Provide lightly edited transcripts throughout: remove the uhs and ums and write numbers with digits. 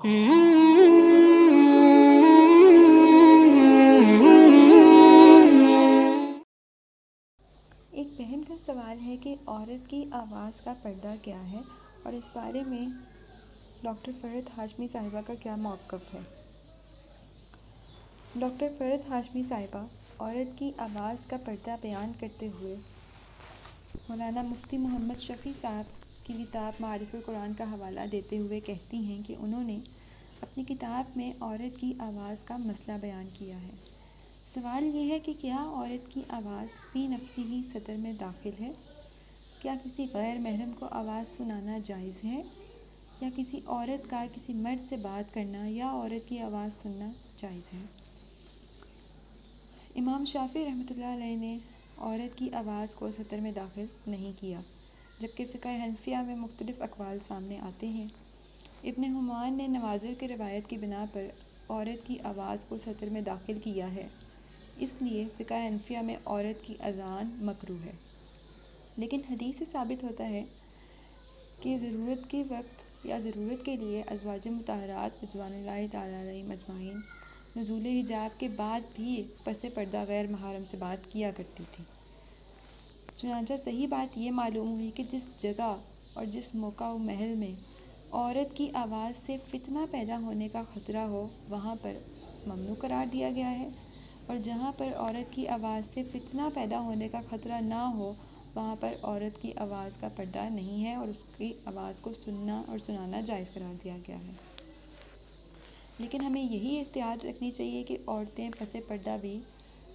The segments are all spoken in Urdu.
ایک بہن کا سوال ہے کہ عورت کی آواز کا پردہ کیا ہے اور اس بارے میں ڈاکٹر فرحت ہاشمی صاحبہ کا کیا موقف ہے۔ ڈاکٹر فرحت ہاشمی صاحبہ عورت کی آواز کا پردہ بیان کرتے ہوئے مولانا مفتی محمد شفیع صاحب کی کتاب معارف القرآن کا حوالہ دیتے ہوئے کہتی ہیں کہ انہوں نے اپنی کتاب میں عورت کی آواز کا مسئلہ بیان کیا ہے۔ سوال یہ ہے کہ کیا عورت کی آواز فی نفسی ہی صدر میں داخل ہے؟ کیا کسی غیر محرم کو آواز سنانا جائز ہے؟ یا کسی عورت کا کسی مرد سے بات کرنا یا عورت کی آواز سننا جائز ہے؟ امام شافعی رحمۃ اللہ علیہ نے عورت کی آواز کو صدر میں داخل نہیں کیا، جبکہ فقہ حنفیہ میں مختلف اقوال سامنے آتے ہیں۔ ابن حمان نے نوازر کی روایت کی بنا پر عورت کی آواز کو صدر میں داخل کیا ہے، اس لیے فقہ حنفیہ میں عورت کی اذان مکروہ ہے۔ لیکن حدیث سے ثابت ہوتا ہے کہ ضرورت کے وقت یا ضرورت کے لیے ازواج مطہرات رضوان اللہ تعالیٰ علیہم اجمعین نزول حجاب کے بعد بھی پس پردہ غیر محرم سے بات کیا کرتی تھی۔ چنانچہ صحیح بات یہ معلوم ہوئی کہ جس جگہ اور جس موقع و محل میں عورت کی آواز سے فتنہ پیدا ہونے کا خطرہ ہو وہاں پر ممنوع قرار دیا گیا ہے، اور جہاں پر عورت کی آواز سے فتنہ پیدا ہونے کا خطرہ نہ ہو وہاں پر عورت کی آواز کا پردہ نہیں ہے اور اس کی آواز کو سننا اور سنانا جائز قرار دیا گیا ہے۔ لیکن ہمیں یہی احتیاط رکھنی چاہیے کہ عورتیں پس پردہ بھی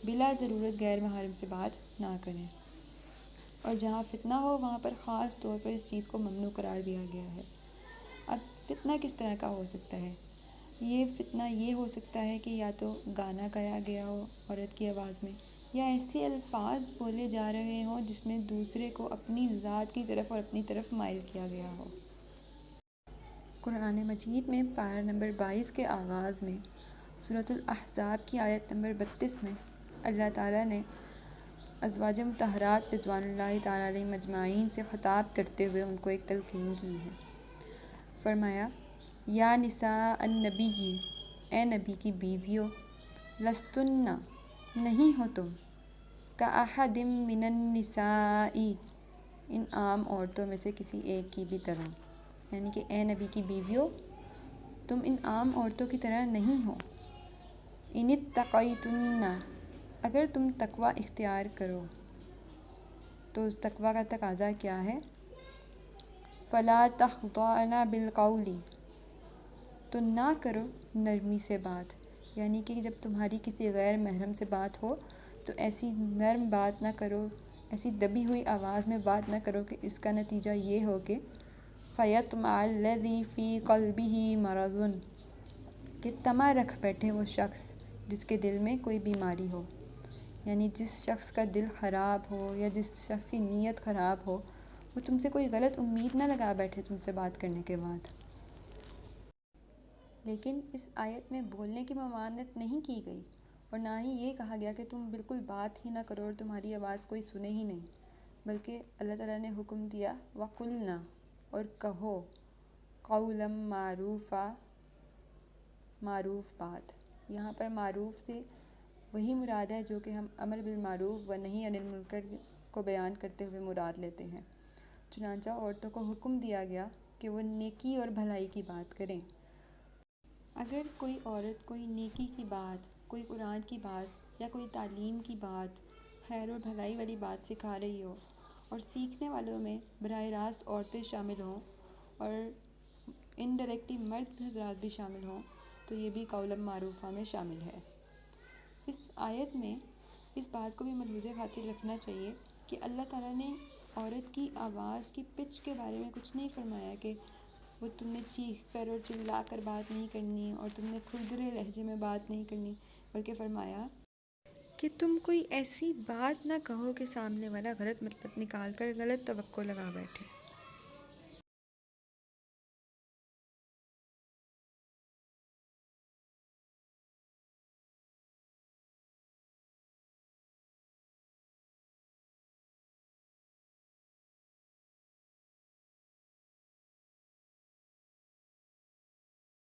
بلا ضرورت غیر محرم سے بات نہ کریں، اور جہاں فتنہ ہو وہاں پر خاص طور پر اس چیز کو ممنوع قرار دیا گیا ہے۔ اب فتنہ کس طرح کا ہو سکتا ہے؟ یہ فتنہ یہ ہو سکتا ہے کہ یا تو گانا گایا گیا ہو عورت کی آواز میں، یا ایسے الفاظ بولے جا رہے ہوں جس میں دوسرے کو اپنی ذات کی طرف اور اپنی طرف مائل کیا گیا ہو۔ قرآن مجید میں پارہ نمبر 22 کے آغاز میں سورۃ الاحزاب کی آیت نمبر 32 میں اللہ تعالیٰ نے ازواج مطہرات رضوان اللہ تعالیٰ علیہم اجمعین سے خطاب کرتے ہوئے ان کو ایک تلقین کی ہے۔ فرمایا، یا نساء النبی، اے نبی کی بیویوں، لستن، نہیں ہو تم، کاحد من النساء، ان عام عورتوں میں سے کسی ایک کی بھی طرح، یعنی کہ اے نبی کی بیویوں تم ان عام عورتوں کی طرح نہیں ہو۔ ان اتقیتن، اگر تم تقوی اختیار کرو، تو اس تقوی کا تقاضا کیا ہے؟ فلا تخضعن بالقول، تو نہ کرو نرمی سے بات، یعنی کہ جب تمہاری کسی غیر محرم سے بات ہو تو ایسی نرم بات نہ کرو، ایسی دبی ہوئی آواز میں بات نہ کرو کہ اس کا نتیجہ یہ ہو کہ فَيَطْمَعَ الَّذِي فِي قَلْبِهِ مَرَضٌ، کہ طمع رکھ بیٹھے وہ شخص جس کے دل میں کوئی بیماری ہو، یعنی جس شخص کا دل خراب ہو یا جس شخص کی نیت خراب ہو وہ تم سے کوئی غلط امید نہ لگا بیٹھے تم سے بات کرنے کے بعد۔ لیکن اس آیت میں بولنے کی ممانعت نہیں کی گئی، اور نہ ہی یہ کہا گیا کہ تم بالکل بات ہی نہ کرو اور تمہاری آواز کوئی سنے ہی نہیں، بلکہ اللہ تعالیٰ نے حکم دیا وَقُلْنَا، اور کہو، قولا معروفا، معروف بات۔ یہاں پر معروف سے وہی مراد ہے جو کہ ہم امر بالمعروف و نہی عن المنکر کو بیان کرتے ہوئے مراد لیتے ہیں۔ چنانچہ عورتوں کو حکم دیا گیا کہ وہ نیکی اور بھلائی کی بات کریں۔ اگر کوئی عورت کوئی نیکی کی بات، کوئی قرآن کی بات یا کوئی تعلیم کی بات، خیر و بھلائی والی بات سکھا رہی ہو اور سیکھنے والوں میں براہ راست عورتیں شامل ہوں اور انڈائریکٹلی مرد حضرات بھی شامل ہوں تو یہ بھی قولا معروفہ میں شامل ہے۔ اس آیت میں اس بات کو بھی ملحوظ خاطر رکھنا چاہیے کہ اللہ تعالیٰ نے عورت کی آواز کی پچ کے بارے میں کچھ نہیں فرمایا کہ وہ تم نے چیخ کر اور چلا کر بات نہیں کرنی اور تم نے کھردرے لہجے میں بات نہیں کرنی، بلکہ فرمایا کہ تم کوئی ایسی بات نہ کہو کہ سامنے والا غلط مطلب نکال کر غلط توقع لگا بیٹھے۔